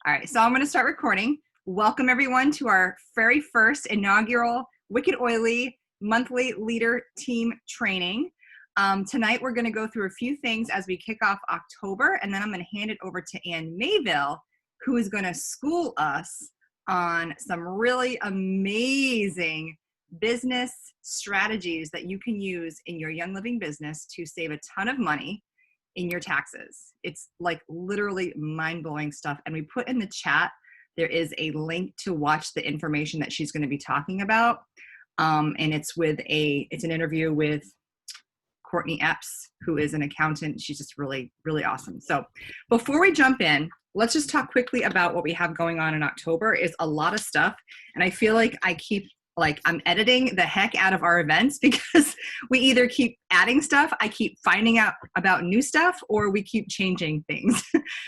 All right, so I'm going to start recording. Welcome everyone to our very first inaugural Wicked Oily monthly leader team training. Tonight we're going to go through a few things as we kick off October, and then I'm going to hand it over to Ann Mayville, who is going to school us on some really amazing business strategies that you can use in your Young Living business to save a ton of money in your taxes. It's like literally mind-blowing stuff. And we put in the chat, there is a link to watch the information that she's going to be talking about. And it's an interview with Courtney Epps, who is an accountant. She's just really, really awesome. So before we jump in, let's just talk quickly about what we have going on in October. Is a lot of stuff. And I feel like I'm editing the heck out of our events because we either keep adding stuff, I keep finding out about new stuff, or we keep changing things.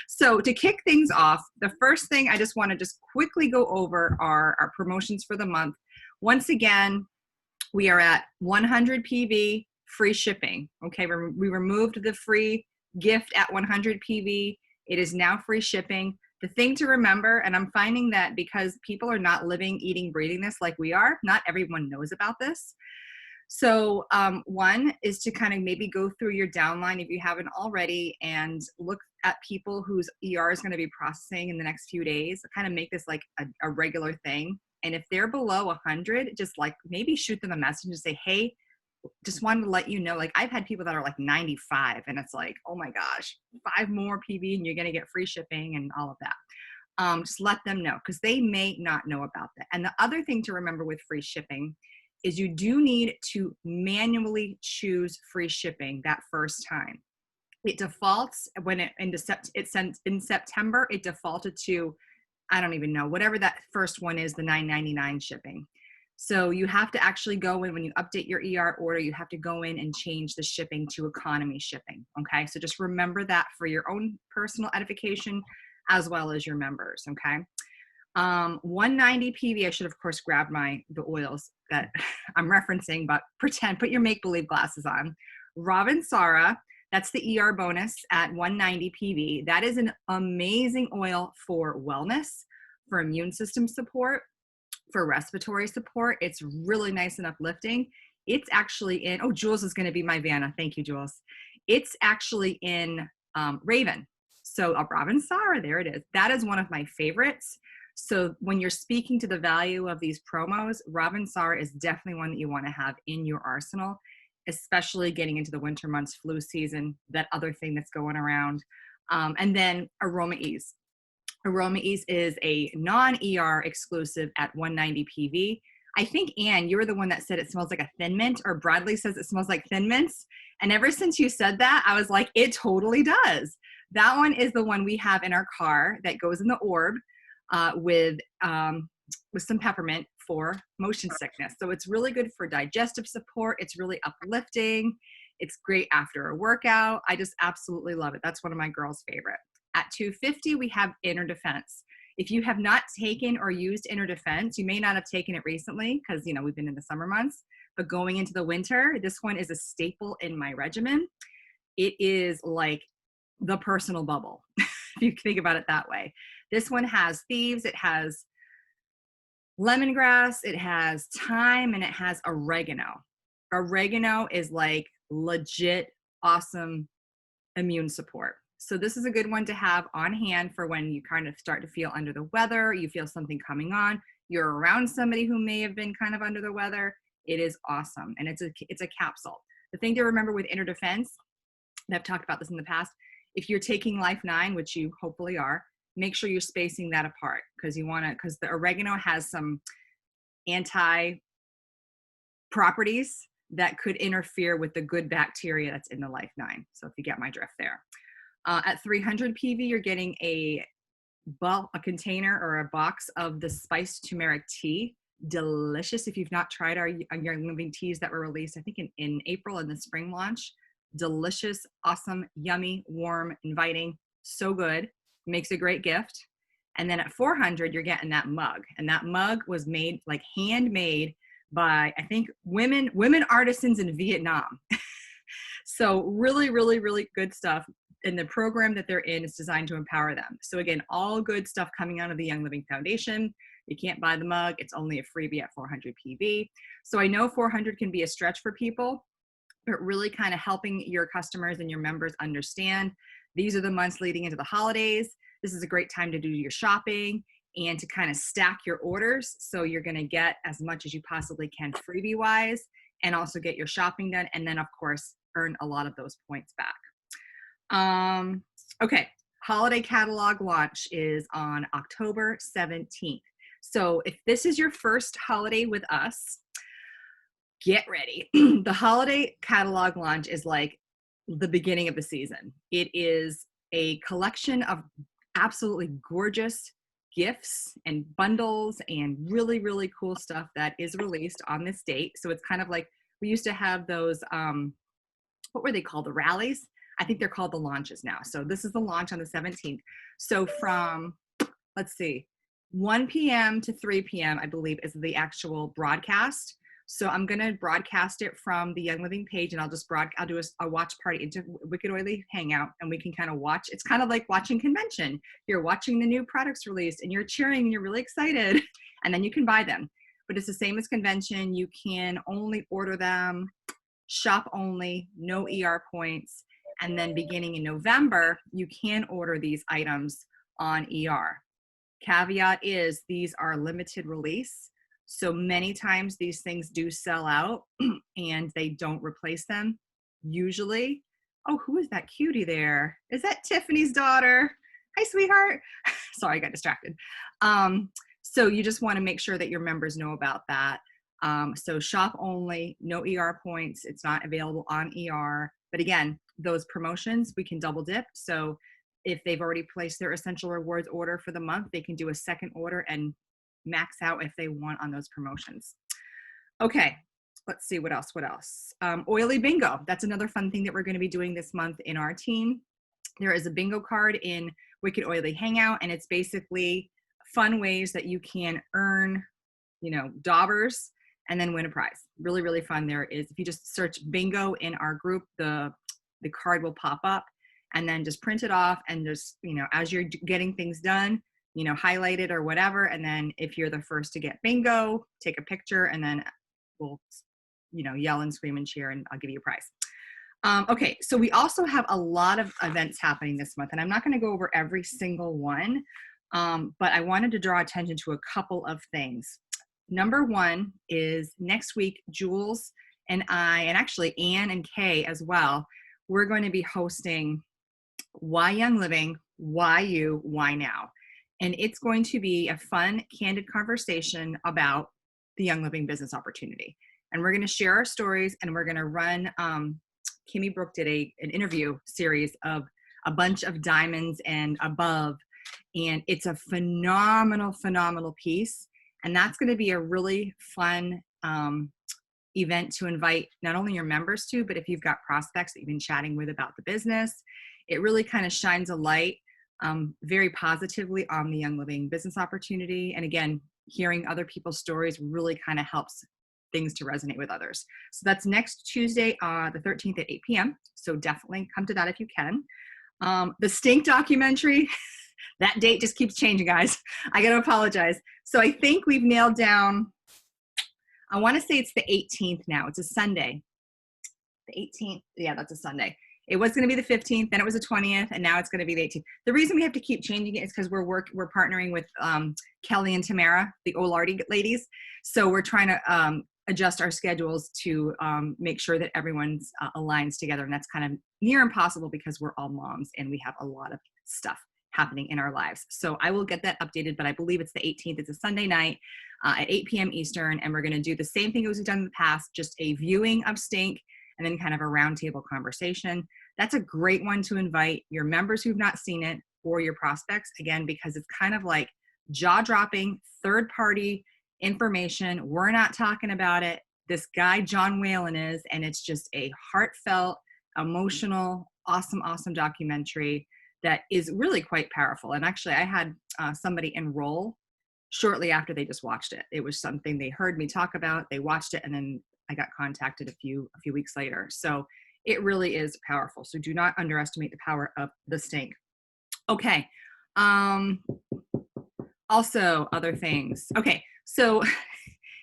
So to kick things off, the first thing I just want to quickly go over are our promotions for the month. Once again, we are at 100 PV, free shipping. Okay, we removed the free gift at 100 PV. It is now free shipping. The thing to remember, and I'm finding that because people are not living, eating, breathing this like we are, not everyone knows about this. So one is to kind of maybe go through your downline if you haven't already and look at people whose ER is going to be processing in the next few days, kind of make this like a regular thing. And if they're below 100, just like maybe shoot them a message and say, hey, just wanted to let you know, like I've had people that are like 95 and it's like, oh my gosh, 5 more PV and you're going to get free shipping and all of that. Just let them know because they may not know about that. And the other thing to remember with free shipping is you do need to manually choose free shipping that first time. It defaults when in September, it defaulted to, I don't even know, whatever that first one is, the $9.99 shipping. So you have to actually go in when you update your ER order, you have to go in and change the shipping to economy shipping. Okay, so just remember that for your own personal edification as well as your members. Okay, 190 PV. I should of course grab the oils that I'm referencing, but put your make-believe glasses on. Ravinsara, that's the ER bonus at 190 PV. That is an amazing oil for wellness, for immune system support, for respiratory support. It's really nice and uplifting. It's actually in, oh, Jules is going to be my Vanna. Thank you, Jules. It's actually in Raven. So a Ravinsara, there it is. That is one of my favorites. So when you're speaking to the value of these promos, Ravinsara is definitely one that you want to have in your arsenal, especially getting into the winter months, flu season, that other thing that's going around. And then Aroma Ease. Aroma Ease is a non-ER exclusive at 190 PV. I think, Anne, you were the one that said it smells like a Thin Mint, or Bradley says it smells like Thin Mints. And ever since you said that, I was like, it totally does. That one is the one we have in our car that goes in the orb with some peppermint for motion sickness. So it's really good for digestive support. It's really uplifting. It's great after a workout. I just absolutely love it. That's one of my girls' favorite. At 250, we have Inner Defense. If you have not taken or used Inner Defense, you may not have taken it recently because, you know, we've been in the summer months, but going into the winter, this one is a staple in my regimen. It is like the personal bubble, if you think about it that way. This one has thieves, it has lemongrass, it has thyme, and it has oregano. Oregano is like legit awesome immune support. So this is a good one to have on hand for when you kind of start to feel under the weather, you feel something coming on, you're around somebody who may have been kind of under the weather. It is awesome. And it's a capsule. The thing to remember with Inner Defense, and I've talked about this in the past, if you're taking Life 9, which you hopefully are, make sure you're spacing that apart because the oregano has some anti properties that could interfere with the good bacteria that's in the Life 9. So if you get my drift there. At 300 PV, you're getting a container or a box of the spiced turmeric tea. Delicious. If you've not tried our Young Living teas that were released, I think in April in the spring launch. Delicious, awesome, yummy, warm, inviting. So good. Makes a great gift. And then at 400, you're getting that mug. And that mug was made, like handmade by, I think, women artisans in Vietnam. So really, really, really good stuff. the program that they're in is designed to empower them. So again, all good stuff coming out of the Young Living Foundation. You can't buy the mug. It's only a freebie at 400 PV. So I know 400 can be a stretch for people, but really kind of helping your customers and your members understand these are the months leading into the holidays. This is a great time to do your shopping and to kind of stack your orders. So you're going to get as much as you possibly can freebie wise and also get your shopping done. And then of course, earn a lot of those points back. Okay, holiday catalog launch is on October 17th. So if this is your first holiday with us, get ready. The holiday catalog launch is like the beginning of the season. It is a collection of absolutely gorgeous gifts and bundles and really, really cool stuff that is released on this date. So it's kind of like we used to have those, what were they called? The rallies? I think they're called the launches now. So this is the launch on the 17th. So from, let's see, 1 p.m. to 3 p.m., I believe, is the actual broadcast. So I'm going to broadcast it from the Young Living page, and I'll do a watch party into Wicked Oily Hangout, and we can kind of watch. It's kind of like watching convention. You're watching the new products released, and you're cheering, and you're really excited, and then you can buy them. But it's the same as convention. You can only order them, shop only, no ER points, and then beginning in November, you can order these items on ER. Caveat is these are limited release. So many times these things do sell out and they don't replace them usually. Oh, who is that cutie there? Is that Tiffany's daughter? Hi, sweetheart. Sorry, I got distracted. So you just want to make sure that your members know about that. So shop only, no ER points. It's not available on ER. But again, those promotions, we can double dip. So if they've already placed their Essential Rewards order for the month, they can do a second order and max out if they want on those promotions. Okay, let's see what else. Oily bingo. That's another fun thing that we're going to be doing this month in our team. There is a bingo card in Wicked Oily Hangout, and it's basically fun ways that you can earn, daubers and then win a prize. Really, really fun. There is, if you just search bingo in our group, the card will pop up, and then just print it off and just, as you're getting things done, highlight it or whatever. And then if you're the first to get bingo, take a picture, and then we'll, yell and scream and cheer, and I'll give you a prize. Okay, so we also have a lot of events happening this month, and I'm not going to go over every single one, but I wanted to draw attention to a couple of things. Number one is next week, Jules and I, and actually Anne and Kay as well, we're going to be hosting Why Young Living, Why You, Why Now? And it's going to be a fun, candid conversation about the Young Living business opportunity. And we're going to share our stories, and we're going to run, Kimmy Brooke did an interview series of a bunch of diamonds and above. And it's a phenomenal, phenomenal piece. And that's going to be a really fun event to invite not only your members to, but if you've got prospects that you've been chatting with about the business. It really kind of shines a light very positively on the Young Living business opportunity. And again, hearing other people's stories really kind of helps things to resonate with others. So that's next Tuesday, the 13th at 8 p.m. So definitely come to that if you can. The Stink documentary, that date just keeps changing, guys. I got to apologize. So I think we've nailed down, I want to say it's the 18th now. It's a Sunday. The 18th, yeah, that's a Sunday. It was going to be the 15th, then it was the 20th, and now it's going to be the 18th. The reason we have to keep changing it is because we're partnering with Kelly and Tamara, the Olardi ladies. So we're trying to adjust our schedules to make sure that everyone's aligns together, and that's kind of near impossible because we're all moms and we have a lot of stuff happening in our lives. So I will get that updated, but I believe it's the 18th. It's a Sunday night at 8 p.m. Eastern, and we're going to do the same thing as we've done in the past, just a viewing of Stink and then kind of a roundtable conversation. That's a great one to invite your members who've not seen it or your prospects, again, because it's kind of like jaw-dropping, third-party information. We're not talking about it. This guy, John Whalen, is, and it's just a heartfelt, emotional, awesome, awesome documentary that is really quite powerful. And actually, I had somebody enroll shortly after they just watched it. It was something they heard me talk about, they watched it, and then I got contacted a few weeks later. So It really is powerful. So do not underestimate the power of the stink. Okay. Also, other things. Okay. So if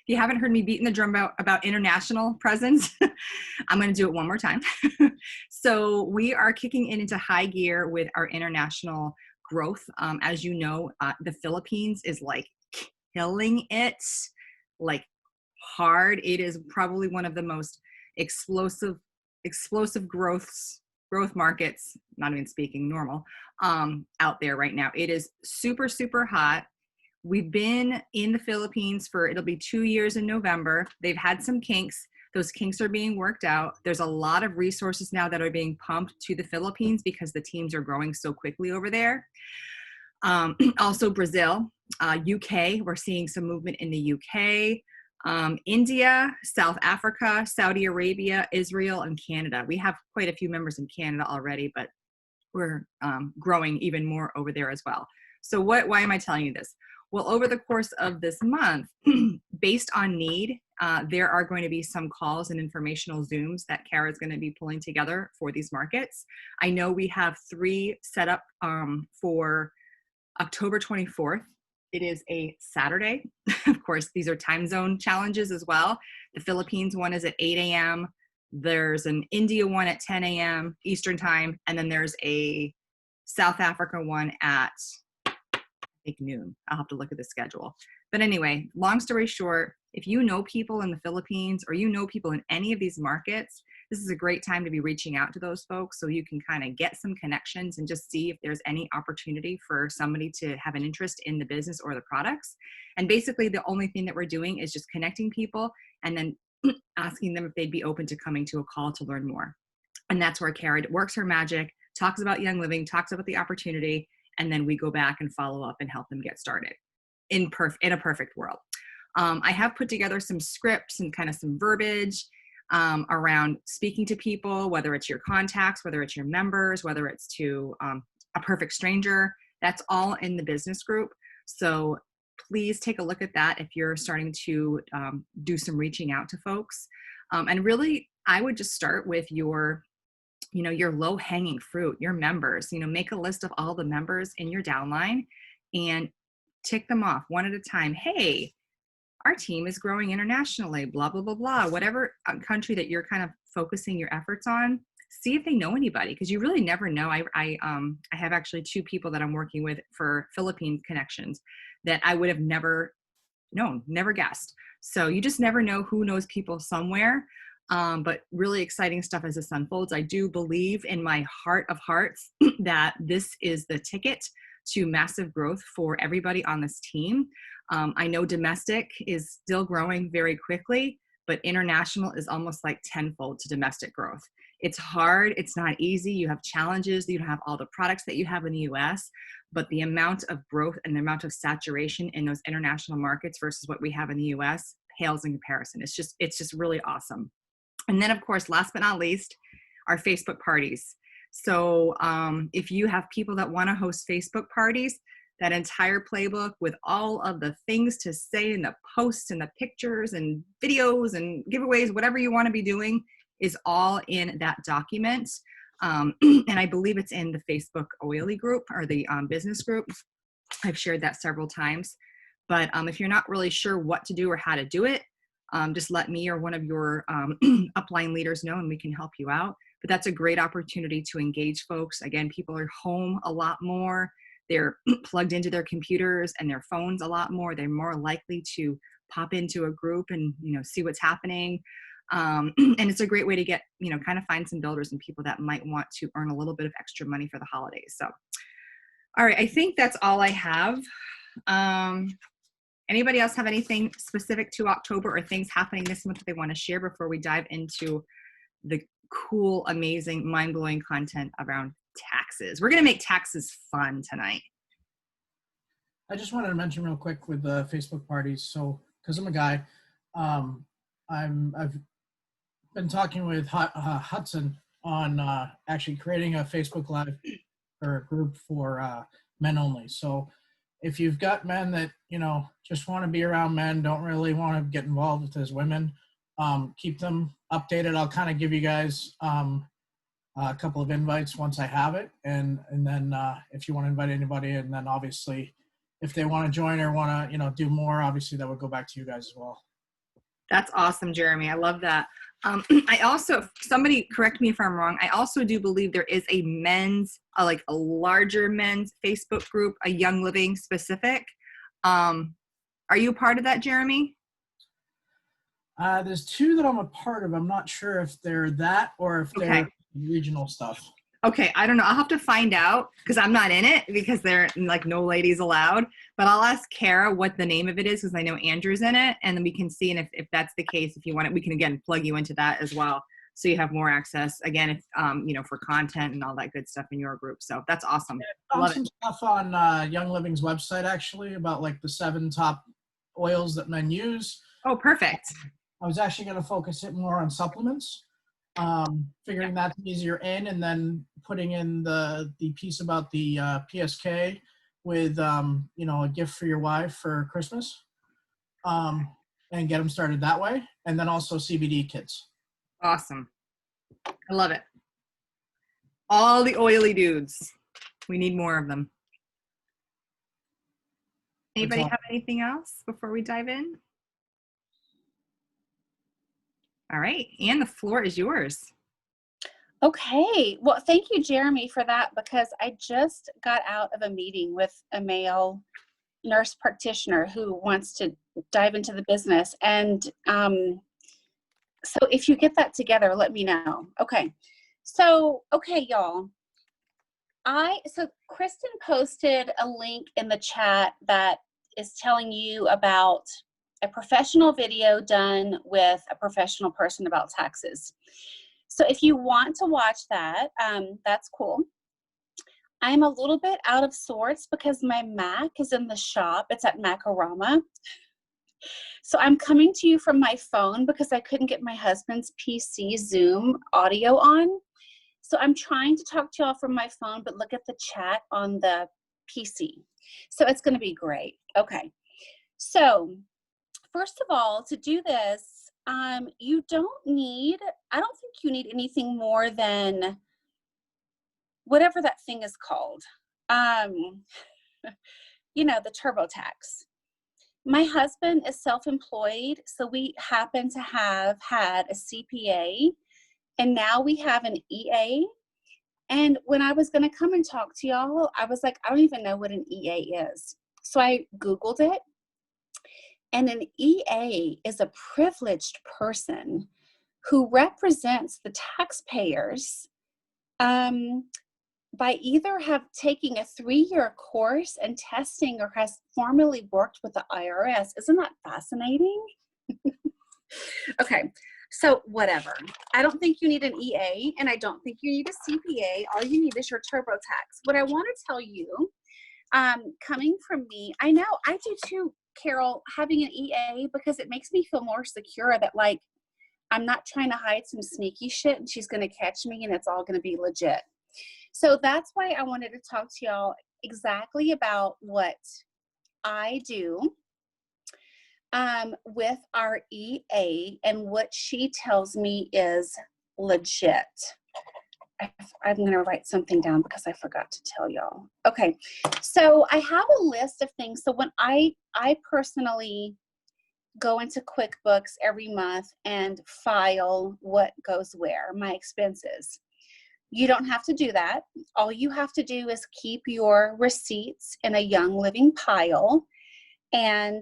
you haven't heard me beating the drum about international presence, I'm going to do it one more time. So we are kicking into high gear with our international growth. As you know, the Philippines is like killing it, like hard. It is probably one of the most explosive growth markets, not even speaking normal, out there right now. It is super, super hot. We've been in the Philippines for, it'll be 2 years in November. They've had some kinks. Those kinks are being worked out. There's a lot of resources now that are being pumped to the Philippines because the teams are growing so quickly over there. Also Brazil, UK, we're seeing some movement in the UK. India, South Africa, Saudi Arabia, Israel, and Canada. We have quite a few members in Canada already, but we're growing even more over there as well. So why am I telling you this? Well, over the course of this month, based on need, there are going to be some calls and informational Zooms that Kara is going to be pulling together for these markets. I know we have 3 set up for October 24th. It is a Saturday. Of course, these are time zone challenges as well. The Philippines one is at 8 a.m. There's an India one at 10 a.m. Eastern time. And then there's a South Africa one at, I think, noon. I'll have to look at the schedule. But anyway, long story short, if you know people in the Philippines or you know people in any of these markets, this is a great time to be reaching out to those folks so you can kind of get some connections and just see if there's any opportunity for somebody to have an interest in the business or the products. And basically the only thing that we're doing is just connecting people and then asking them if they'd be open to coming to a call to learn more. And that's where Kara works her magic, talks about Young Living, talks about the opportunity, and then we go back and follow up and help them get started in a perfect world. I have put together some scripts and kind of some verbiage around speaking to people, whether it's your contacts, whether it's your members, whether it's to a perfect stranger. That's all in the business group. So please take a look at that if you're starting to do some reaching out to folks. And really, I would just start with your low-hanging fruit, your members. Make a list of all the members in your downline and tick them off one at a time. Hey, our team is growing internationally, blah, blah, blah, blah. Whatever country that you're kind of focusing your efforts on, see if they know anybody, because you really never know. I have actually 2 people that I'm working with for Philippine connections that I would have never known, never guessed. So you just never know who knows people somewhere. But really exciting stuff as this unfolds. I do believe in my heart of hearts that this is the ticket to massive growth for everybody on this team. I know domestic is still growing very quickly, but international is almost like tenfold to domestic growth. It's hard. It's not easy. You have challenges. You don't have all the products that you have in the US, but the amount of growth and the amount of saturation in those international markets versus what we have in the US pales in comparison. It's just really awesome. And then, of course, last but not least, our Facebook parties. So if you have people that want to host Facebook parties, that entire playbook with all of the things to say in the posts and the pictures and videos and giveaways, whatever you want to be doing, is all in that document. And I believe it's in the Facebook Oily group or the business group. I've shared that several times. But if you're not really sure what to do or how to do it, just let me or one of your upline leaders know and we can help you out. But that's a great opportunity to engage folks. Again, people are home a lot more. They're plugged into their computers and their phones a lot more. They're more likely to pop into a group and see what's happening. And it's a great way to get, kind of find some builders and people that might want to earn a little bit of extra money for the holidays. So, all right, I think that's all I have. Anybody else have anything specific to October or things happening this month that they want to share before we dive into the cool, amazing, mind-blowing content around taxes? We're going to make taxes fun tonight. I just wanted to mention real quick with the Facebook parties. So, because I'm a guy, I've been talking with Hudson on actually creating a Facebook Live or a group for men only. So, if you've got men that just want to be around men, don't really want to get involved with as women, keep them updated. I'll kind of give you guys a couple of invites once I have it, and then if you want to invite anybody, and then obviously if they want to join or want to do more, obviously that would go back to you guys as well. That's awesome, Jeremy. I love that. I also, somebody correct me if I'm wrong, I also do believe there is a men's, like a larger men's Facebook group, a Young Living specific. Are you a part of that, Jeremy? There's two that I'm a part of. I'm not sure if they're that or if they're regional stuff. Okay, I don't know. I'll have to find out because I'm not in it because they're like no ladies allowed. But I'll ask Kara what the name of it is because I know Andrew's in it, and then we can see. And if that's the case, if you want it, we can again plug you into that as well, so you have more access. Again, if for content and all that good stuff in your group. So that's awesome. I love some stuff on Young Living's website actually about like the 7 top oils that men use. Oh, perfect. I was actually going to focus it more on supplements. Figuring that's easier in, and then putting in the piece about the PSK with a gift for your wife for Christmas, and get them started that way, and then also CBD kits. Awesome. I love it. All the oily dudes. We need more of them. Anybody have anything else before we dive in? All right, Anne, the floor is yours. Okay, well, thank you, Jeremy, for that, because I just got out of a meeting with a male nurse practitioner who wants to dive into the business. And so if you get that together, let me know. Okay, y'all. So Kristen posted a link in the chat that is telling you about a professional video done with a professional person about taxes. So if you want to watch that, that's cool. I'm a little bit out of sorts because my Mac is in the shop. It's at Macorama. So I'm coming to you from my phone because I couldn't get my husband's PC Zoom audio on. So I'm trying to talk to y'all from my phone, but look at the chat on the PC. So it's going to be great. Okay. So first of all, to do this, you don't need, I don't think you need anything more than whatever that thing is called. The TurboTax. My husband is self-employed, so we happen to have had a CPA, and now we have an EA. And when I was going to come and talk to y'all, I was like, I don't even know what an EA is. So I Googled it. And an EA is a privileged person who represents the taxpayers by either taking a 3-year course and testing or has formerly worked with the IRS. Isn't that fascinating? Okay, so whatever. I don't think you need an EA, and I don't think you need a CPA. All you need is your TurboTax. What I want to tell you, coming from me, I know I do too, Carol, having an EA, because it makes me feel more secure that like I'm not trying to hide some sneaky shit and she's going to catch me and it's all going to be legit. So that's why I wanted to talk to y'all exactly about what I do with our EA and what she tells me is legit. I'm going to write something down because I forgot to tell y'all. Okay, so I have a list of things. So when I personally go into QuickBooks every month and file what goes where, my expenses. You don't have to do that. All you have to do is keep your receipts in a Young Living pile and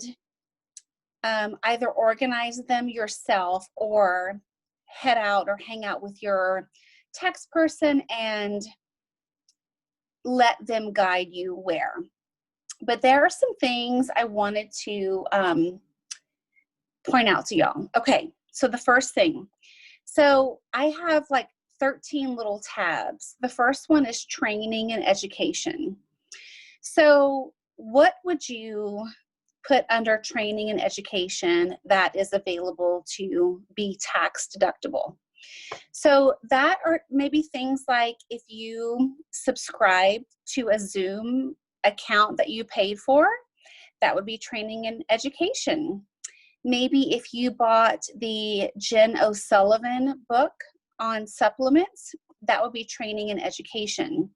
either organize them yourself or head out or hang out with your tax person and let them guide you where. But there are some things I wanted to point out to y'all. Okay, so the first thing. So I have like 13 little tabs. The first one is training and education. So what would you put under training and education that is available to be tax deductible? So that are maybe things like if you subscribe to a Zoom account that you paid for, that would be training and education. maybe if you bought the Jen O'Sullivan book on supplements, that would be training and education.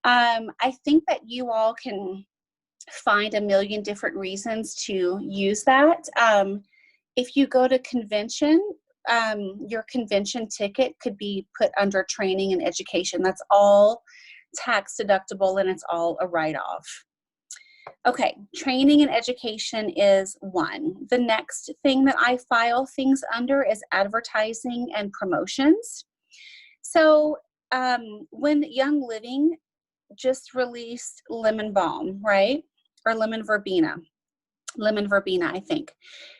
I think that you all can find a million different reasons to use that. If you go to convention, your convention ticket could be put under training and education. That's all tax deductible and it's all a write-off. Okay, training and education is one. The next thing that I file things under is advertising and promotions. So when Young Living just released Lemon Balm, right? Or Lemon Verbena, I think.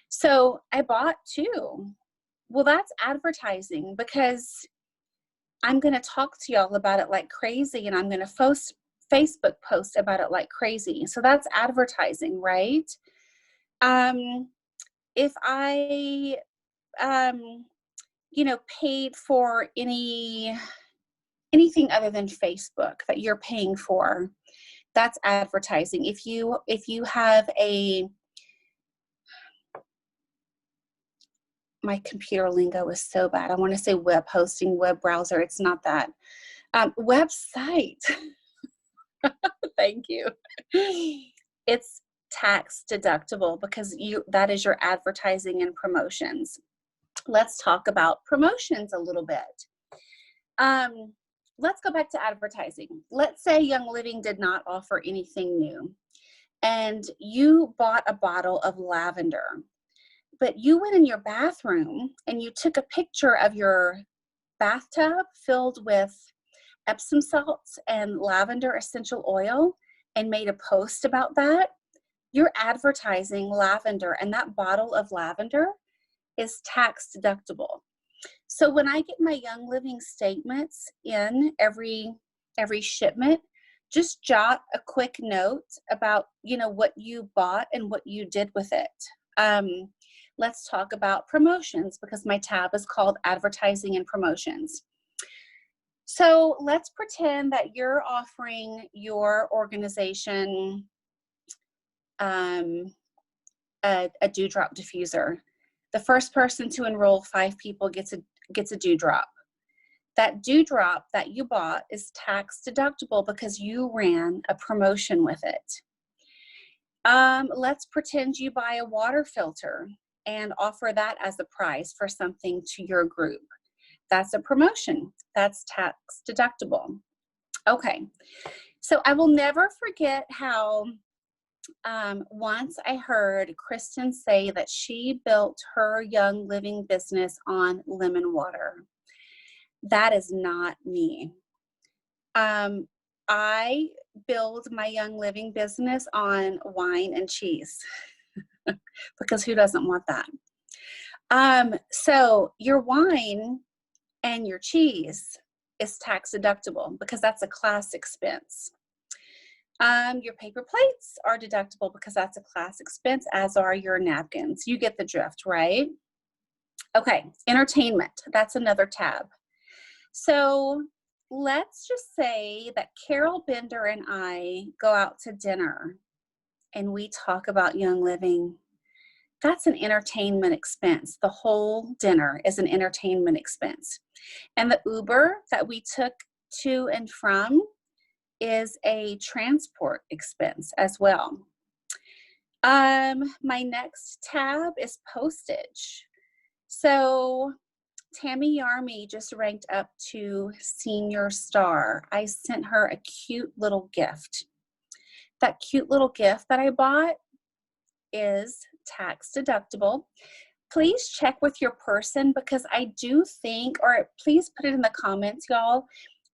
So I bought two. Well, that's advertising because I'm going to talk to y'all about it like crazy, and I'm going to Facebook post about it like crazy. So that's advertising, right? If I, paid for anything other than Facebook that you're paying for, that's advertising. If you have my computer lingo is so bad. I want to say web hosting, web browser. It's not that. Website. Thank you. It's tax deductible because that is your advertising and promotions. Let's talk about promotions a little bit. Let's go back to advertising. Let's say Young Living did not offer anything new and you bought a bottle of lavender, but you went in your bathroom and you took a picture of your bathtub filled with Epsom salts and lavender essential oil and made a post about that. You're advertising lavender, and that bottle of lavender is tax deductible. So when I get my Young Living statements in every shipment, just jot a quick note about, what you bought and what you did with it. Let's talk about promotions because my tab is called advertising and promotions. So let's pretend that you're offering your organization a dewdrop diffuser. The first person to enroll 5 people gets a dewdrop. That dewdrop that you bought is tax deductible because you ran a promotion with it. Let's pretend you buy a water filter and offer that as a prize for something to your group. That's a promotion. That's tax deductible. Okay, so I will never forget how once I heard Kristen say that she built her Young Living business on lemon water. That is not me. I build my Young Living business on wine and cheese because who doesn't want that? So your wine and your cheese is tax deductible because that's a class expense. Your paper plates are deductible because that's a class expense, as are your napkins. You get the drift, right? Okay, entertainment, that's another tab. So let's just say that Carol Bender and I go out to dinner and we talk about Young Living. That's an entertainment expense. The whole dinner is an entertainment expense. And the Uber that we took to and from is a transport expense as well. My next tab is postage. So Tammy Yarmy just ranked up to Senior Star. I sent her a cute little gift. That cute little gift that I bought is tax deductible. Please check with your person because I do think, or please put it in the comments, y'all.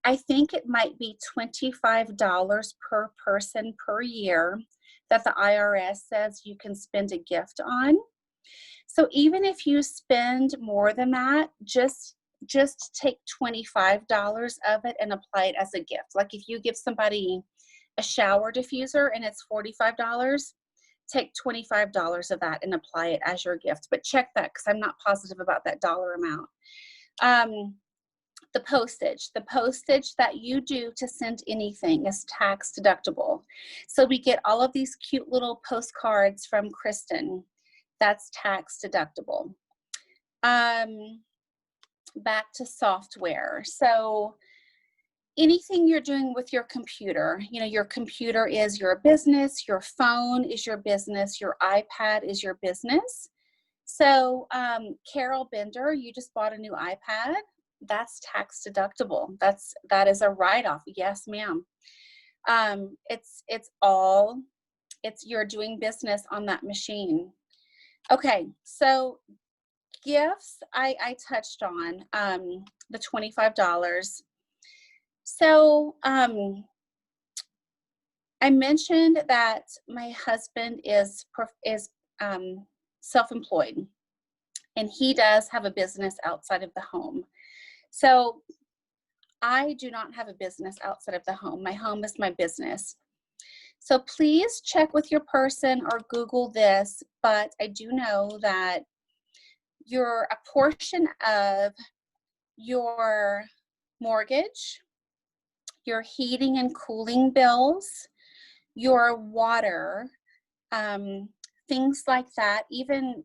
I think it might be $25 per person per year that the IRS says you can spend a gift on. So even if you spend more than that, just take $25 of it and apply it as a gift. Like if you give somebody a shower diffuser and it's $45, take $25 of that and apply it as your gift. But check that because I'm not positive about that dollar amount. The postage that you do to send anything is tax deductible. So we get all of these cute little postcards from Kristen That's tax deductible. Back to software. So anything you're doing with your computer, your computer is your business, your phone is your business, your iPad is your business. So Carol Bender, you just bought a new iPad. That's tax deductible. That is a write-off. Yes, ma'am. You're doing business on that machine. Okay, so gifts I touched on, the $25. So I mentioned that my husband is self-employed, and he does have a business outside of the home. So I do not have a business outside of the home. My home is my business. So please check with your person or Google this, but I do know that a portion of your mortgage, your heating and cooling bills, your water, things like that, even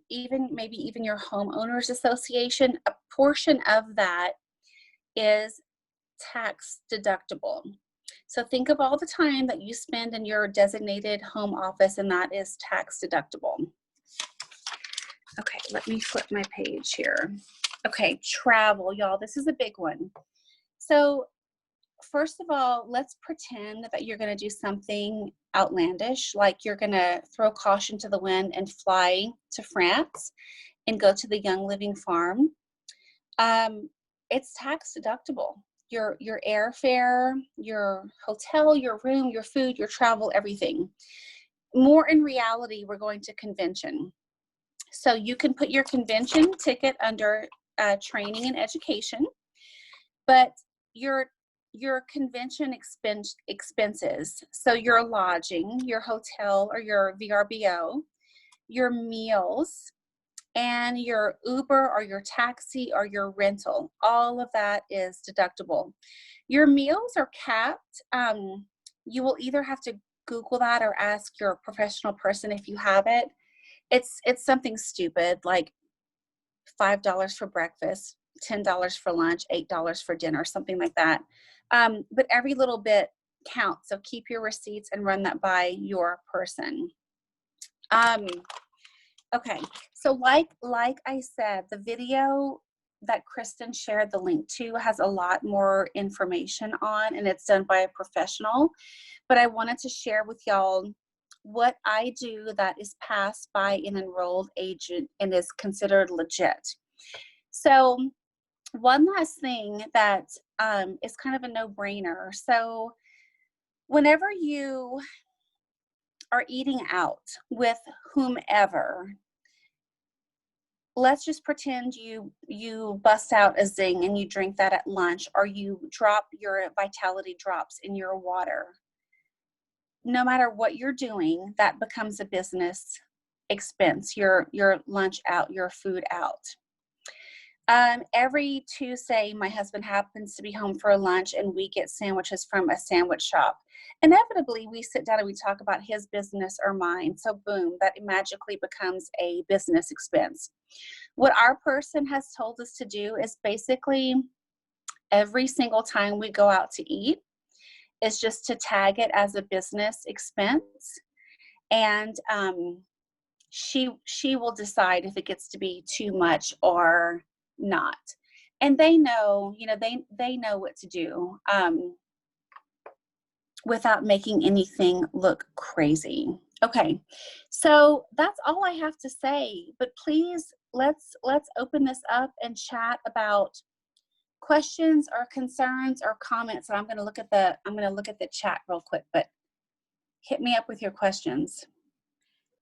maybe even your homeowners association, a portion of that is tax deductible. So think of all the time that you spend in your designated home office, and that is tax deductible. Okay, let me flip my page here. Okay, travel, y'all. This is a big one. So first of all, let's pretend that you're going to do something outlandish, like you're going to throw caution to the wind and fly to France and go to the Young Living Farm. It's tax deductible. Your airfare, your hotel, your room, your food, your travel, everything. More in reality, we're going to convention. So you can put your convention ticket under training and education, but your convention expenses, so your lodging, your hotel or your VRBO, your meals, and your Uber or your taxi or your rental, all of that is deductible. Your meals are capped. You will either have to Google that or ask your professional person if you have it. It's something stupid, like $5 for breakfast, $10 for lunch, $8 for dinner, something like that. But every little bit counts. So keep your receipts and run that by your person. Okay, so like I said, the video that Kristen shared the link to has a lot more information on, and it's done by a professional. But I wanted to share with y'all what I do that is passed by an enrolled agent and is considered legit. So one last thing that is kind of a no-brainer. So whenever you are eating out with whomever, let's just pretend you bust out a Zing and you drink that at lunch, or you drop your Vitality drops in your water. No matter what you're doing, that becomes a business expense, your lunch out, your food out. Every Tuesday, my husband happens to be home for lunch, and we get sandwiches from a sandwich shop. Inevitably, we sit down and we talk about his business or mine. So boom, that magically becomes a business expense. What our person has told us to do is basically every single time we go out to eat is just to tag it as a business expense. And she will decide if it gets to be too much or not. And they know, they know what to do without making anything look crazy. Okay, so that's all I have to say, but please let's open this up and chat about questions or concerns or comments. And I'm going to look at the chat real quick, but hit me up with your questions.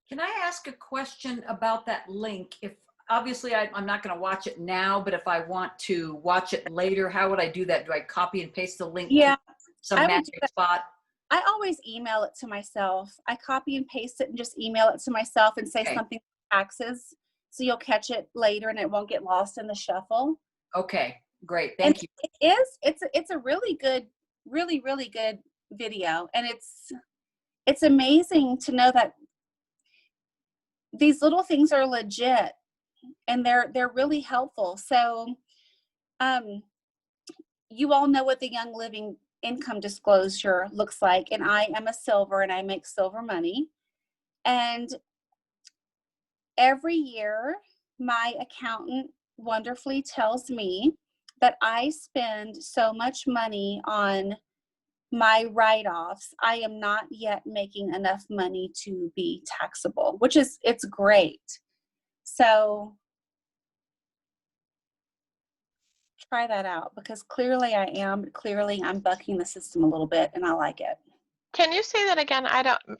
Can I ask a question about that link? If obviously I'm not going to watch it now, but if I want to watch it later, how would I do that? Do I copy and paste the link to some magic spot? I always email it to myself. I copy and paste it and just email it to myself and say something taxes, so you'll catch it later and it won't get lost in the shuffle. Okay, great. Thank you. It's a really good video, and it's amazing to know that these little things are legit, and they're really helpful. So you all know what the Young Living income disclosure looks like, and I am a silver and I make silver money. And every year my accountant wonderfully tells me that I spend so much money on my write-offs. I am not yet making enough money to be taxable, which is, it's great. So try that out, because clearly I'm bucking the system a little bit, and I like it. Can you say that again?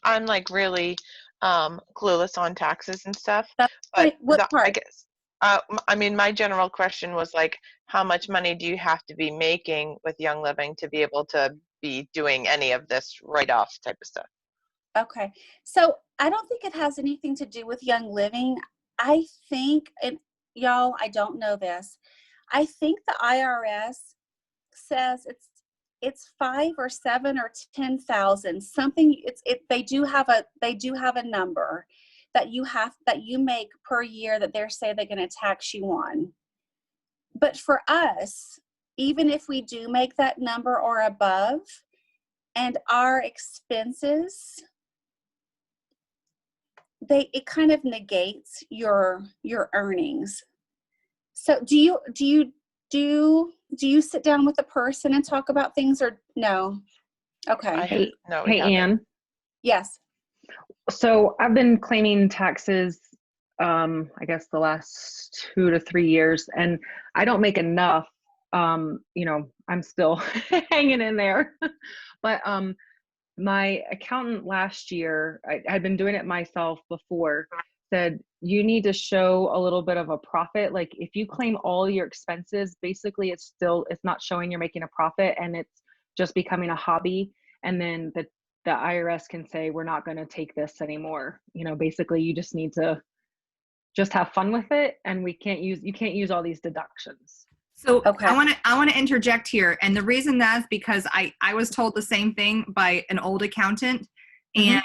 I'm like really clueless on taxes and stuff. That's But what part? I guess, I mean, my general question was like, how much money do you have to be making with Young Living to be able to be doing any of this write-off type of stuff? Okay. So I don't think it has anything to do with Young Living. I think, and y'all, I don't know this. I think the IRS says it's 5 or 7 or 10,000 something. They do have a number that you make per year that they're saying they're going to tax you on. But for us, even if we do make that number or above, and our expenses, it kind of negates your earnings. So do you sit down with a person and talk about things, or no? Okay. Hey, Ann. Yes. So I've been claiming taxes, I guess the last 2 to 3 years, and I don't make enough. I'm still hanging in there. But my accountant last year, I'd been doing it myself before, said you need to show a little bit of a profit. Like if you claim all your expenses, basically it's not showing you're making a profit, and it's just becoming a hobby. And then the IRS can say, we're not going to take this anymore. Basically you just need to just have fun with it, and you can't use all these deductions. So Okay. I want to interject here. And the reason that's because I was told the same thing by an old accountant, and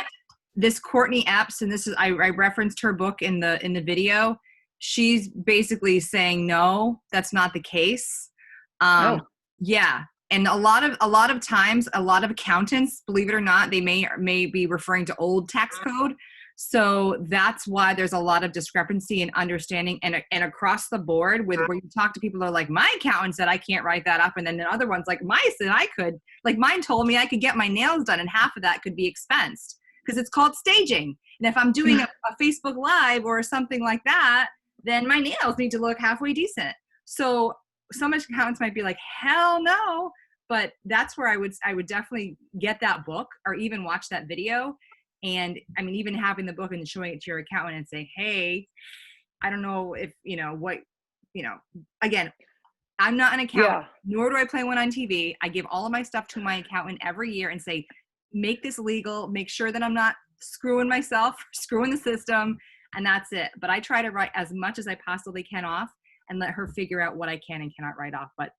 this Courtney Epps, and this is, I referenced her book in the video. She's basically saying, no, that's not the case. Yeah. And a lot of times, a lot of accountants, believe it or not, they may be referring to old tax code. So that's why there's a lot of discrepancy in understanding, and across the board with where you talk to people that are like, my accountant said I can't write that up. And then the other ones like, mine said I could. Like mine told me I could get my nails done and half of that could be expensed because it's called staging. And if I'm doing a Facebook Live or something like that, then my nails need to look halfway decent. So some accountants might be like, hell no. But that's where I would definitely get that book or even watch that video. And I mean, even having the book and showing it to your accountant and saying, hey, I don't know if, again, I'm not an accountant, nor do I play one on TV. I give all of my stuff to my accountant every year and say, make this legal, make sure that I'm not screwing myself, screwing the system, and that's it. But I try to write as much as I possibly can off and let her figure out what I can and cannot write off. But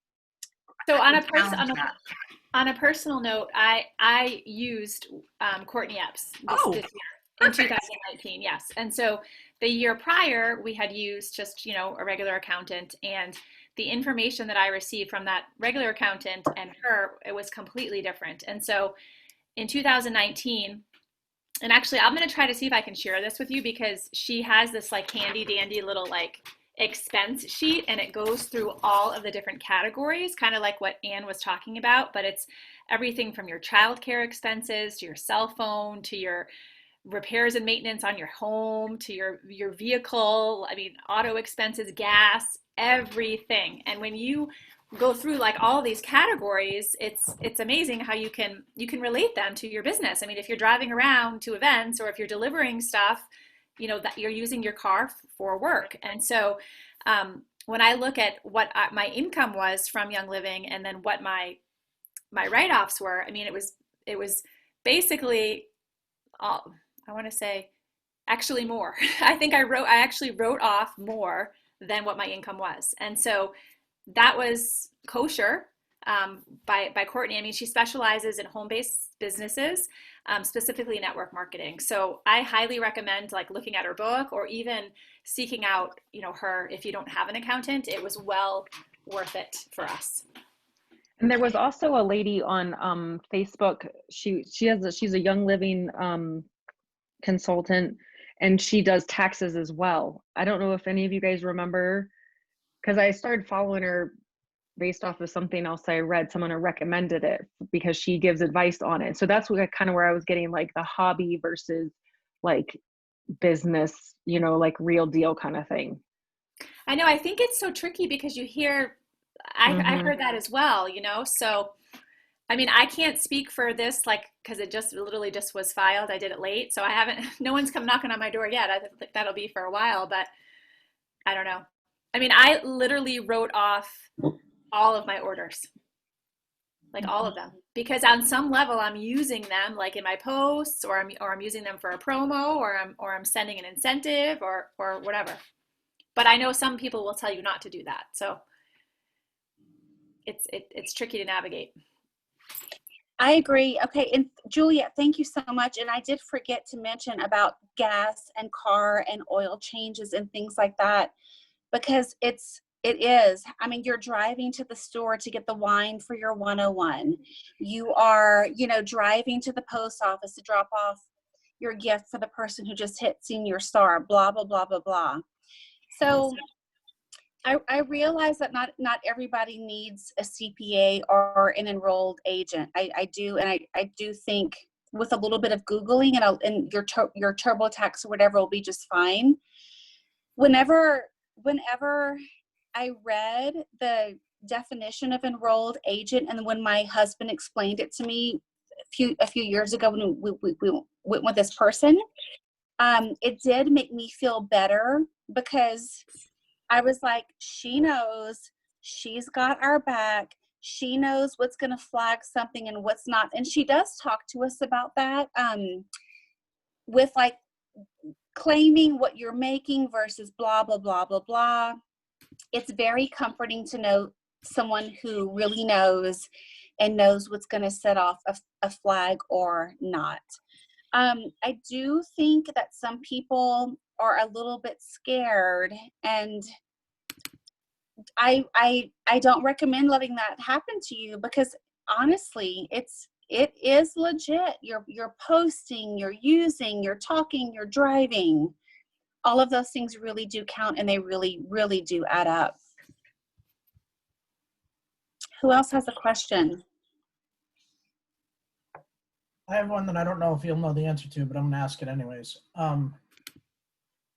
so on a personal note, I used Courtney Epps this year in 2019. Yes. And so the year prior, we had used just, a regular accountant, and the information that I received from that regular accountant and her, it was completely different. And so in 2019, and actually I'm going to try to see if I can share this with you, because she has this like handy dandy little like expense sheet, and it goes through all of the different categories, kind of like what Ann was talking about, but it's everything from your childcare expenses to your cell phone to your repairs and maintenance on your home to your vehicle, auto expenses, gas, everything. And when you go through like all these categories, it's amazing how you can relate them to your business. If you're driving around to events, or if you're delivering stuff, that you're using your car for work. And so when I look at what my income was from Young Living, and then what my write-offs were, it was basically, I want to say, actually more. I think I actually wrote off more than what my income was. And so that was kosher by Courtney. She specializes in home-based businesses. specifically network marketing. So I highly recommend like looking at her book or even seeking out, her if you don't have an accountant. It was well worth it for us. And there was also a lady on Facebook. She's a Young Living consultant, and she does taxes as well. I don't know if any of you guys remember, because I started following her based off of something else I read. Someone recommended it because she gives advice on it. So that's kind of where I was getting like the hobby versus like business, like real deal kind of thing. I know. I think it's so tricky because you hear, I heard that as well, so I mean, I can't speak for this, like, because it just literally just was filed. I did it late, so I haven't, no one's come knocking on my door yet. I think that'll be for a while, but I don't know. I mean, I literally wrote off all of my orders, like all of them, because on some level I'm using them like in my posts, or I'm using them for a promo, or I'm sending an incentive or whatever. But I know some people will tell you not to do that. So it's tricky to navigate. I agree. Okay, and Juliet, thank you so much. And I did forget to mention about gas and car and oil changes and things like that, because it is. I mean, you're driving to the store to get the wine for your 101. You are, driving to the post office to drop off your gift for the person who just hit Senior Star, blah, blah, blah, blah, blah. So I realize that not everybody needs a CPA or an enrolled agent. I do, and I do think with a little bit of Googling and your TurboTax or whatever will be just fine. Whenever I read the definition of enrolled agent, and when my husband explained it to me a few years ago when we went with this person, it did make me feel better, because I was like, she knows, she's got our back. She knows what's going to flag something and what's not. And she does talk to us about that, with like claiming what you're making versus blah, blah, blah, blah, blah. It's very comforting to know someone who really knows and knows what's going to set off a flag or not. I do think that some people are a little bit scared, and I don't recommend letting that happen to you, because honestly, it is legit. You're posting, you're using, you're talking, you're driving. All of those things really do count, and they really, really do add up. Who else has a question? I have one that I don't know if you'll know the answer to, but I'm going to ask it anyways.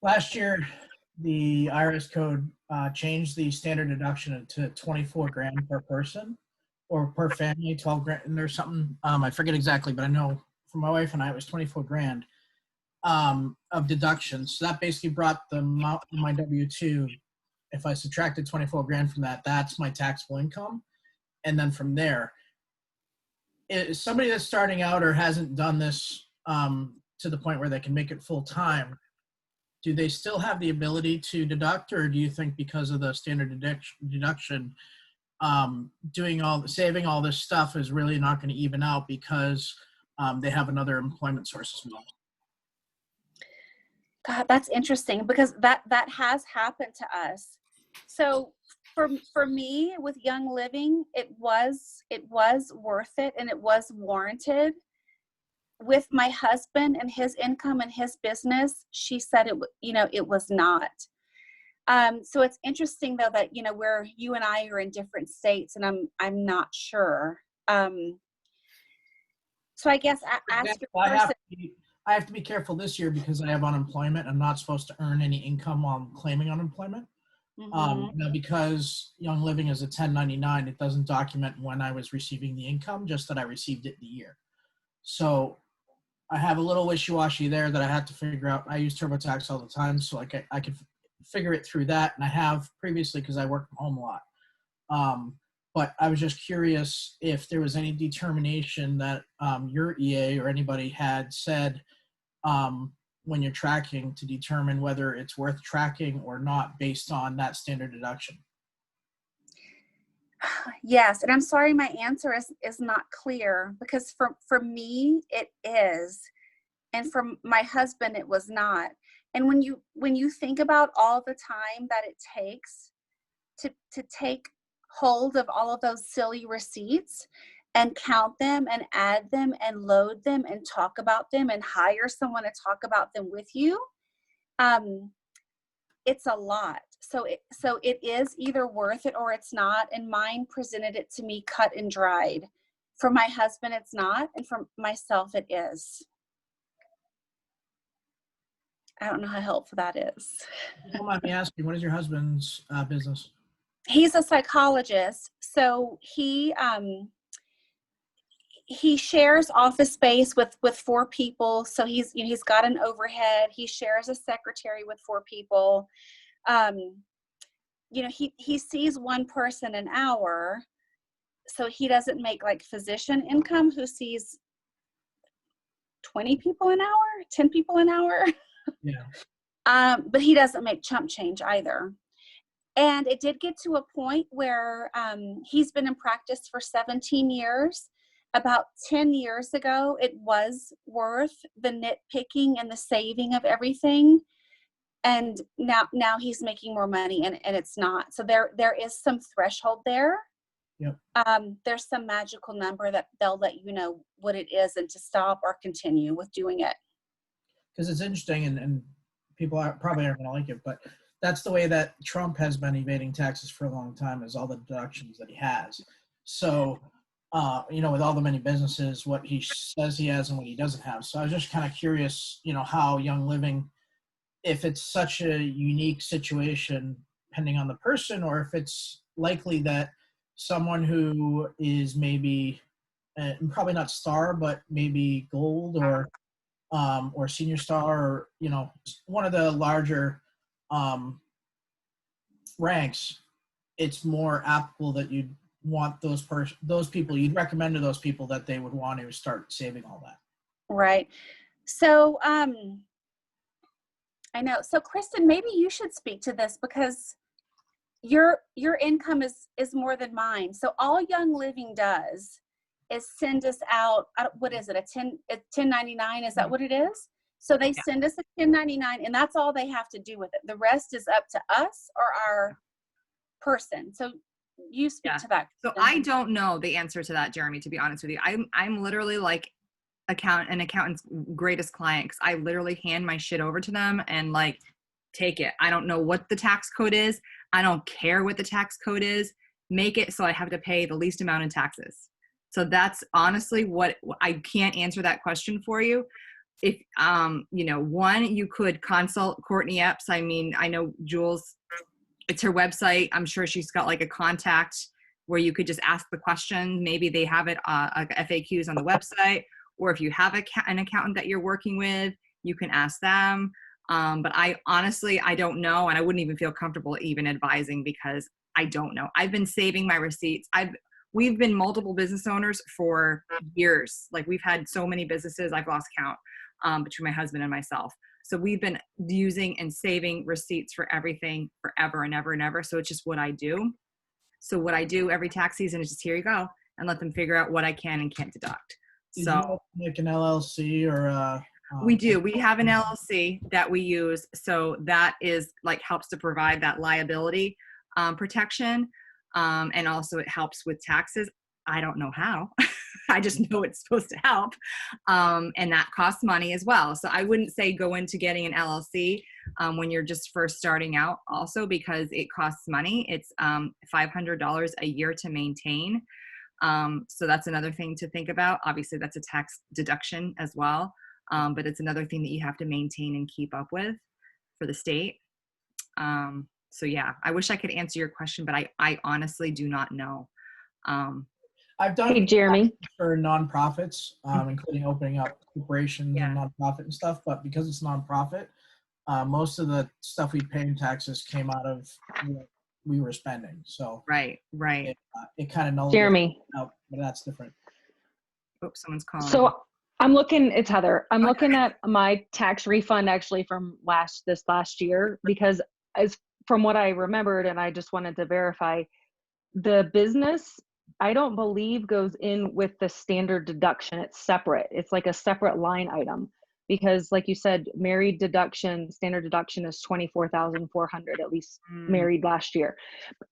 Last year, the IRS code changed the standard deduction to 24 grand per person, or per family, 12 grand or something. I forget exactly, but I know for my wife and I, it was 24 grand of deductions. So that basically brought the amount of my W-2. If I subtracted 24 grand from that, that's my taxable income. And then from there, is somebody that's starting out or hasn't done this to the point where they can make it full time, do they still have the ability to deduct, or do you think because of the standard deduction, saving all this stuff is really not going to even out because they have another employment source as well? God, that's interesting, because that has happened to us. So for me with Young Living, it was worth it, and it was warranted. With my husband and his income and his business, she said it was not. So it's interesting though that where you and I are in different states, and I'm not sure. So I guess ask your person. I have to be careful this year because I have unemployment. I'm not supposed to earn any income while I'm claiming unemployment. Now, because Young Living is a 1099, it doesn't document when I was receiving the income, just that I received it in the year. So I have a little wishy-washy there that I had to figure out. I use TurboTax all the time, so I could figure it through that, and I have previously because I work from home a lot. But I was just curious if there was any determination that your EA or anybody had said when you're tracking to determine whether it's worth tracking or not based on that standard deduction. Yes, and I'm sorry my answer is not clear, because for me it is, and for my husband it was not. And when you think about all the time that it takes to take hold of all of those silly receipts and count them and add them and load them and talk about them and hire someone to talk about them with you, it's a lot. So it is either worth it or it's not. And mine presented it to me cut and dried. For my husband, it's not. And for myself, it is. I don't know how helpful that is. Don't mind me asking, what is your husband's business? He's a psychologist. So he shares office space with 4 people. So he's got an overhead. He shares a secretary with 4 people. He sees one person an hour, so he doesn't make like physician income who sees 20 people an hour, 10 people an hour. Yeah. But he doesn't make chump change either. And it did get to a point where he's been in practice for 17 years. About 10 years ago, it was worth the nitpicking and the saving of everything. And now he's making more money, and it's not. So there is some threshold there. Yep. There's some magical number that they'll let you know what it is and to stop or continue with doing it. Because it's interesting, and people probably aren't going to like it, but that's the way that Trump has been evading taxes for a long time, is all the deductions that he has. So, with all the many businesses, what he says he has and what he doesn't have. So I was just kind of curious, how Young Living, if it's such a unique situation depending on the person, or if it's likely that someone who is maybe, probably not star, but maybe gold or senior star, or, one of the larger ranks, it's more applicable that you'd want those people, you'd recommend to those people that they would want to start saving all that. Right. So, I know. So Kristen, maybe you should speak to this, because your income is more than mine. So all Young Living does is send us out, what is it, a 1099? Is that what it is? So they send us a 1099, and that's all they have to do with it. The rest is up to us or our person. So you speak to that, Kristen. So I don't know the answer to that, Jeremy, to be honest with you. I'm literally like an accountant's greatest client, because I literally hand my shit over to them and like take it. I don't know what the tax code is. I don't care what the tax code is. Make it so I have to pay the least amount in taxes. So that's honestly what I can't answer that question for you. If one, you could consult Courtney Epps. I mean, I know Jules, it's her website. I'm sure she's got like a contact where you could just ask the question. Maybe they have it FAQs on the website. Or if you have an accountant that you're working with, you can ask them. But I honestly don't know. And I wouldn't even feel comfortable even advising, because I don't know. I've been saving my receipts. We've been multiple business owners for years. Like, we've had so many businesses, I've lost count, between my husband and myself. So we've been using and saving receipts for everything forever and ever and ever. So it's just what I do. So what I do every tax season is just, here you go, and let them figure out what I can and can't deduct. Did So you make an LLC or we do. We have an LLC that we use. So that is like helps to provide that liability protection. And also it helps with taxes. I don't know how. I just know it's supposed to help. And that costs money as well. So I wouldn't say go into getting an LLC when you're just first starting out also, because it costs money. It's $500 a year to maintain. So that's another thing to think about. Obviously, that's a tax deduction as well. But it's another thing that you have to maintain and keep up with for the state. So yeah, I wish I could answer your question, but I honestly do not know. I've done Hey, Jeremy. for nonprofits, including opening up corporations and nonprofit and stuff. But because it's nonprofit, most of the stuff we pay in taxes came out of we were spending. So Right. it kind of knows. Jeremy. Out, but that's different. Oops, someone's calling. So I'm looking, it's Heather. I'm looking at my tax refund actually from this last year, because as from what I remembered, and I just wanted to verify, the business, I don't believe goes in with the standard deduction. It's separate. It's like a separate line item because like you said, married deduction, standard deduction is 24,400, at least married last year.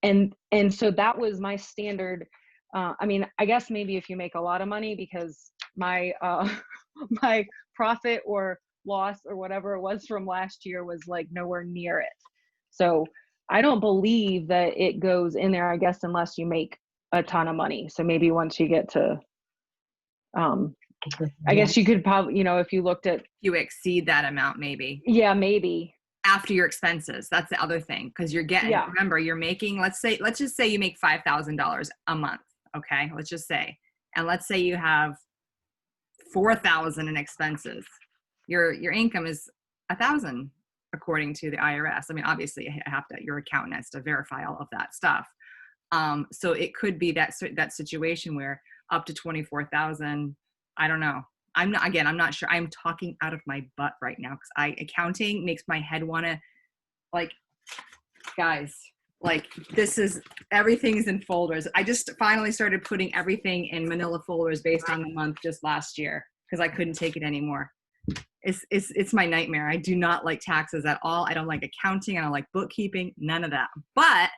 And so that was my standard. I mean, I guess maybe if you make a lot of money, because my, my profit or loss or whatever it was from last year was like nowhere near it. So I don't believe that it goes in there, I guess, unless you make a ton of money. So maybe once you get to, I guess you could probably, you know, if you looked at, You exceed that amount, maybe. yeah, maybe. After your expenses. That's the other thing. Because you're getting, Yeah. remember, you're making, let's just say you make $5,000 a month. Okay. Let's just say, and let's say you have 4,000 in expenses. Your income is 1,000 according to the IRS. I mean, obviously your accountant has to verify all of that stuff. So it could be that situation where up to 24,000, I don't know. I'm not sure. I'm talking out of my butt right now because accounting makes my head want to, like, guys, like everything's in folders. I just finally started putting everything in manila folders based on the month just last year because I couldn't take it anymore. It's my nightmare. I do not like taxes at all. I don't like accounting. I don't like bookkeeping, none of that. But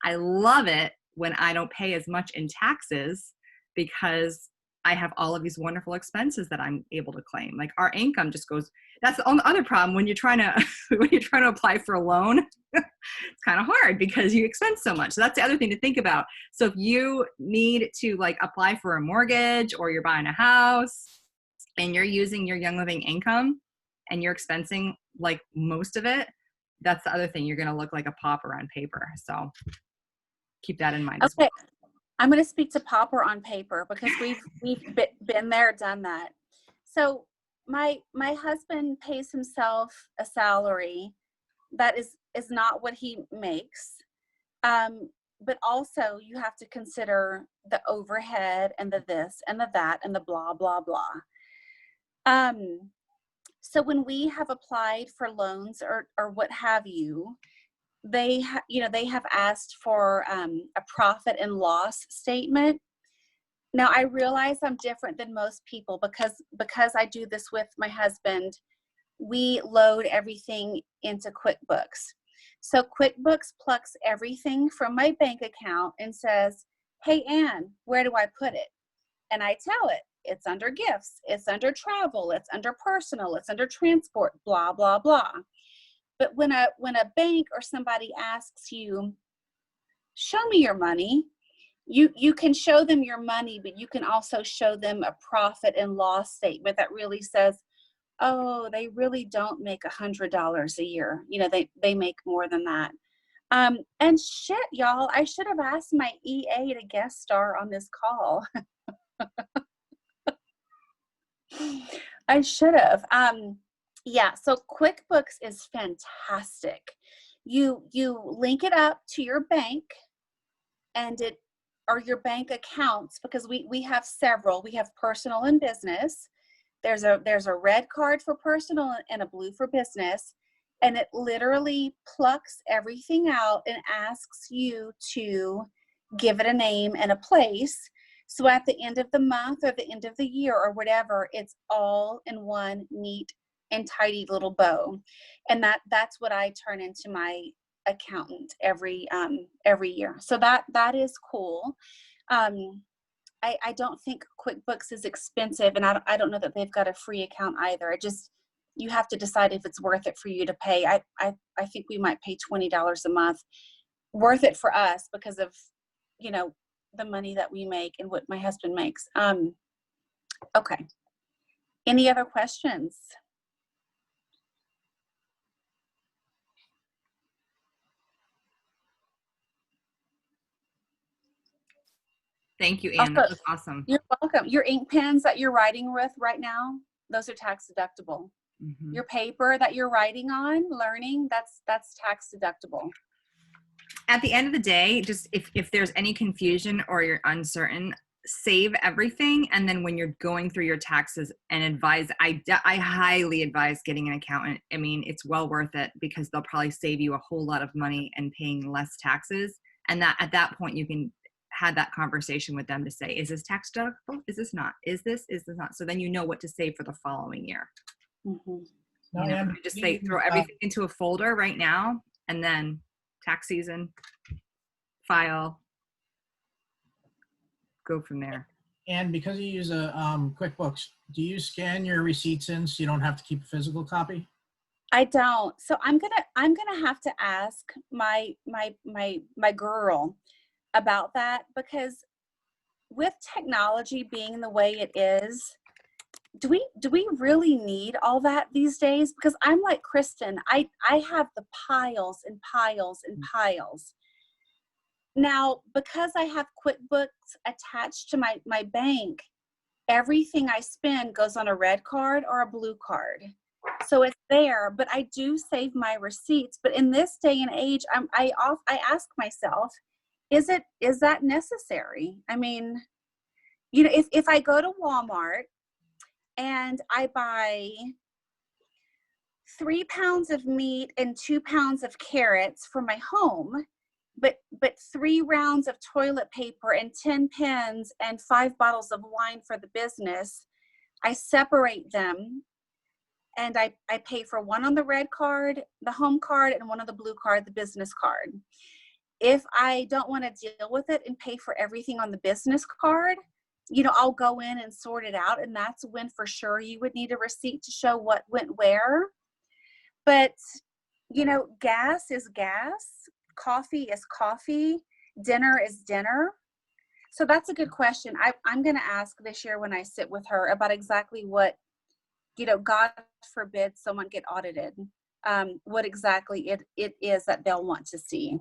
I love it when I don't pay as much in taxes because I have all of these wonderful expenses that I'm able to claim. Like our income just goes, that's the only other problem when you're trying to apply for a loan, it's kind of hard because you expense so much. So that's the other thing to think about. So if you need to like apply for a mortgage or you're buying a house and you're using your Young Living income and you're expensing like most of it, that's the other thing. You're going to look like a pauper on paper. So keep that in mind. Okay. I'm going to speak to pauper on paper because we've been there, done that. So my husband pays himself a salary that is not what he makes. But also you have to consider the overhead and the this and the that and the blah, blah, blah. So when we have applied for loans or what have you, they have asked for a profit and loss statement. Now I realize I'm different than most people because I do this with my husband. We load everything into QuickBooks. So QuickBooks plucks everything from my bank account and says, "Hey Ann, where do I put it?" And I tell it, it's under gifts, it's under travel, it's under personal, it's under transport, blah, blah, blah. But when a bank or somebody asks you, "Show me your money," you can show them your money, but you can also show them a profit and loss statement that really says, "Oh, they really don't make $100 a year. You know, they make more than that." And shit, y'all, I should have asked my EA to guest star on this call. I should have. Yeah, so QuickBooks is fantastic. You link it up to your bank or your bank accounts, because we have several. We have personal and business. There's a red card for personal and a blue for business, and it literally plucks everything out and asks you to give it a name and a place. So at the end of the month or the end of the year or whatever, it's all in one neat and tidy little bow. And that's what I turn into my accountant every year. So that is cool. I don't think QuickBooks is expensive, and I don't know that they've got a free account either. You have to decide if it's worth it for you to pay. I think we might pay $20 a month. Worth it for us because of, the money that we make and what my husband makes. Okay. Any other questions? Thank you, Anne. That was awesome. You're welcome. Your ink pens that you're writing with right now, those are tax deductible. Mm-hmm. Your paper that you're writing on, learning, that's tax deductible. At the end of the day, just if there's any confusion or you're uncertain, save everything. And then when you're going through your taxes and advise, I highly advise getting an accountant. I mean, it's well worth it because they'll probably save you a whole lot of money and paying less taxes. And that at that point, you can had that conversation with them to say, is this tax deductible? Is this not? Is this not? So then you know what to save for the following year. Mhm. No, You know, and just say throw everything into a folder right now, and then tax season, file, go from there. and because you use a QuickBooks, do you scan your receipts in so you don't have to keep a physical copy? I don't. So I'm gonna have to ask my girl about that, because with technology being the way it is, do we really need all that these days? Because I'm like Kristen, I have the piles and piles and piles. Now, because I have QuickBooks attached to my bank, everything I spend goes on a red card or a blue card. So it's there, but I do save my receipts. But in this day and age, I ask myself, is that necessary? I mean, you know, if I go to Walmart and I buy 3 pounds of meat and 2 pounds of carrots for my home, but 3 rounds of toilet paper and 10 pens and 5 bottles of wine for the business, I separate them, and I pay for one on the red card, the home card, and one on the blue card, the business card. If I don't want to deal with it and pay for everything on the business card, you know, I'll go in and sort it out, and that's when for sure you would need a receipt to show what went where. But, you know, gas is gas, coffee is coffee, dinner is dinner. So that's a good question. I'm going to ask this year when I sit with her about exactly what, you know, God forbid someone get audited, what exactly it is that they'll want to see.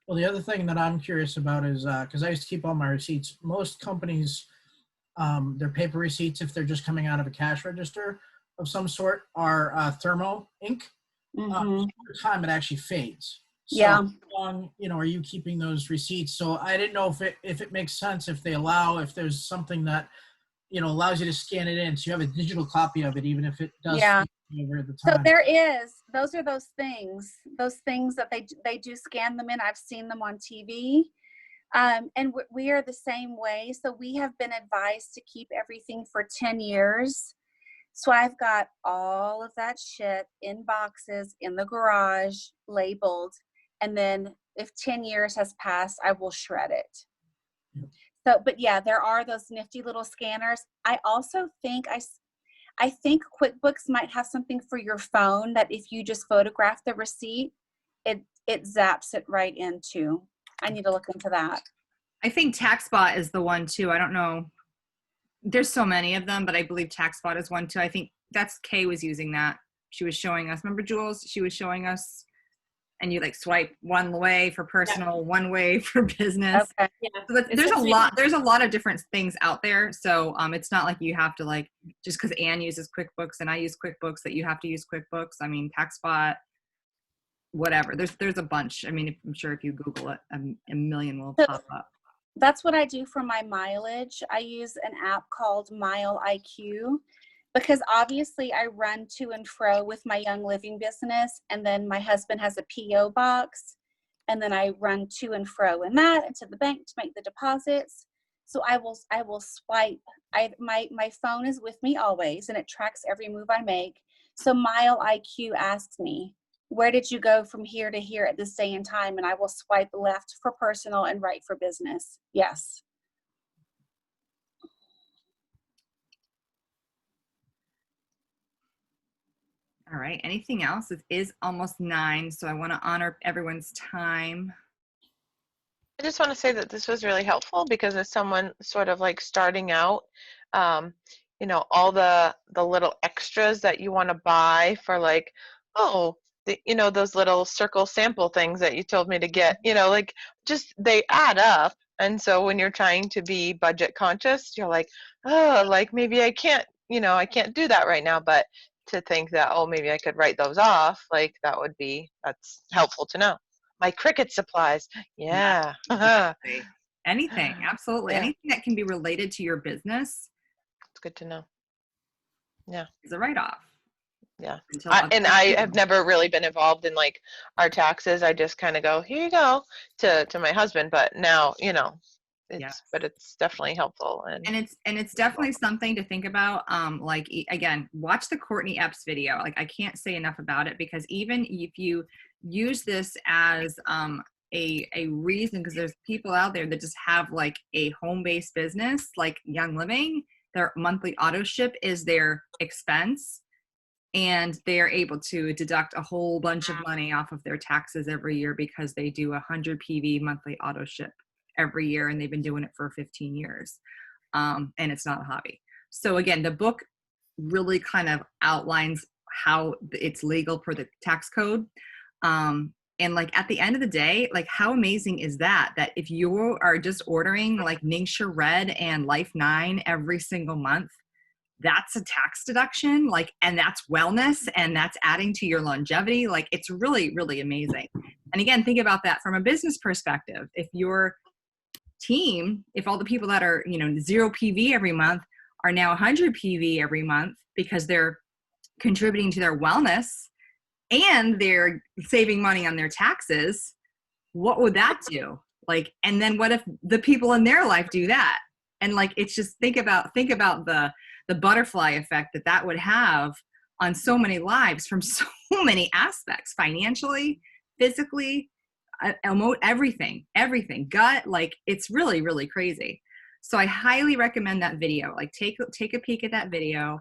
Well, the other thing that I'm curious about is, because I used to keep all my receipts, most companies, their paper receipts, if they're just coming out of a cash register of some sort, are thermo ink. Over time, it actually fades. So Yeah. how long, you know, are you keeping those receipts? So I didn't know if it makes sense, if there's something that, you know, allows you to scan it in, so you have a digital copy of it, even if it does fade over the time. So there is, those are those things that they do scan them in. I've seen them on TV. And we are the same way. So we have been advised to keep everything for 10 years. So I've got all of that shit in boxes in the garage, labeled. And then if 10 years has passed, I will shred it. Yep. So, but yeah, there are those nifty little scanners. I also think I think QuickBooks might have something for your phone that if you just photograph the receipt, it zaps it right into. I need to look into that. I think TaxBot is the one too. I don't know. There's so many of them, but I believe TaxBot is one too. I think that's Kay was using that. She was showing us. Remember, Jules? She was showing us, and you like swipe one way for personal, one way for business. Okay. Yeah. So there's a lot. There's a lot of different things out there. So it's not like you have to like just because Anne uses QuickBooks and I use QuickBooks that you have to use QuickBooks. I mean, TaxBot, whatever. There's a bunch. I mean, I'm sure if you Google it, a million will pop up. That's what I do for my mileage. I use an app called Mile IQ, because obviously I run to and fro with my Young Living business, and then my husband has a PO box, and then I run to and fro in that and to the bank to make the deposits. So I will swipe. My phone is with me always, and it tracks every move I make. So Mile IQ asks me, where did you go from here to here at this day and time? And I will swipe left for personal and right for business. Yes. All right. Anything else? It is almost 9, so I want to honor everyone's time. I just want to say that this was really helpful because as someone sort of like starting out, you know, all the little extras that you want to buy for like, oh, you know, those little circle sample things that you told me to get, you know, like just they add up. And so when you're trying to be budget conscious, you're like, oh, like maybe I can't, you know, I can't do that right now. But to think that, oh, maybe I could write those off, like that's helpful to know. My Cricut supplies. Yeah. Anything, absolutely. Yeah. Anything that can be related to your business. It's good to know. Yeah. Is a write-off. Yeah. Until I have never really been involved in like our taxes. I just kind of go, here you go to my husband. But now, you know, Yes. but it's definitely helpful. And it's definitely something to think about. Like again, watch the Courtney Epps video. Like I can't say enough about it, because even if you use this as a reason, because there's people out there that just have like a home-based business, like Young Living, their monthly auto ship is their expense, and they're able to deduct a whole bunch of money off of their taxes every year because they do 100 PV monthly auto ship every year, and they've been doing it for 15 years. And it's not a hobby. So again, the book really kind of outlines how it's legal per the tax code. And like at the end of the day, like how amazing is that if you are just ordering like Ningxia Red and Life 9 every single month, that's a tax deduction, like, and that's wellness, and that's adding to your longevity. Like it's really, really amazing. And again, think about that from a business perspective. If your team, if all the people that are, 0 PV every month are now 100 PV every month because they're contributing to their wellness and they're saving money on their taxes, what would that do? Like, and then what if the people in their life do that? And like, it's just think about the butterfly effect that would have on so many lives from so many aspects, financially, physically, everything, gut, like it's really, really crazy. So I highly recommend that video. Like take a peek at that video.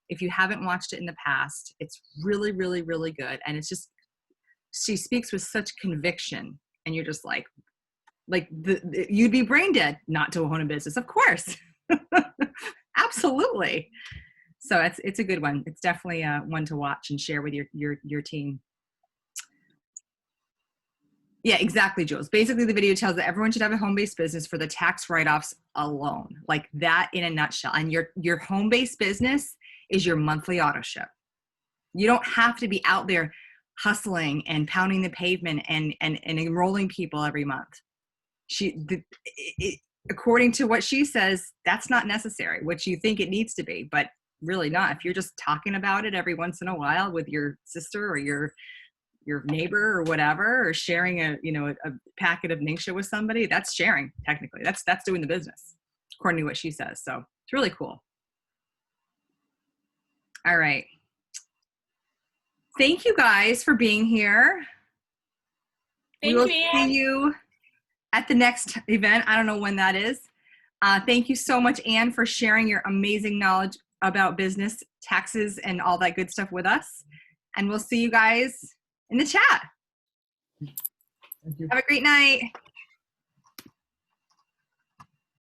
If you haven't watched it in the past, it's really, really, really good. And it's just, she speaks with such conviction, and you're just like you'd be brain dead not to own a business, of course. Absolutely. So it's a good one. It's definitely one to watch and share with your team. Yeah, exactly, Jules. Basically, the video tells that everyone should have a home-based business for the tax write-offs alone. Like that in a nutshell. And your home-based business is your monthly auto ship. You don't have to be out there hustling and pounding the pavement and enrolling people every month. According to what she says, that's not necessary, which you think it needs to be, but really not. If you're just talking about it every once in a while with your sister or your neighbor or whatever, or sharing a packet of Ningxia with somebody, that's sharing. Technically, that's doing the business, according to what she says. So it's really cool. All right. Thank you guys for being here. Thank We will you, Ann. see you at the next event. I don't know when that is. Thank you so much, Ann, for sharing your amazing knowledge about business, taxes, and all that good stuff with us. And we'll see you guys in the chat. Thank you. Have a great night.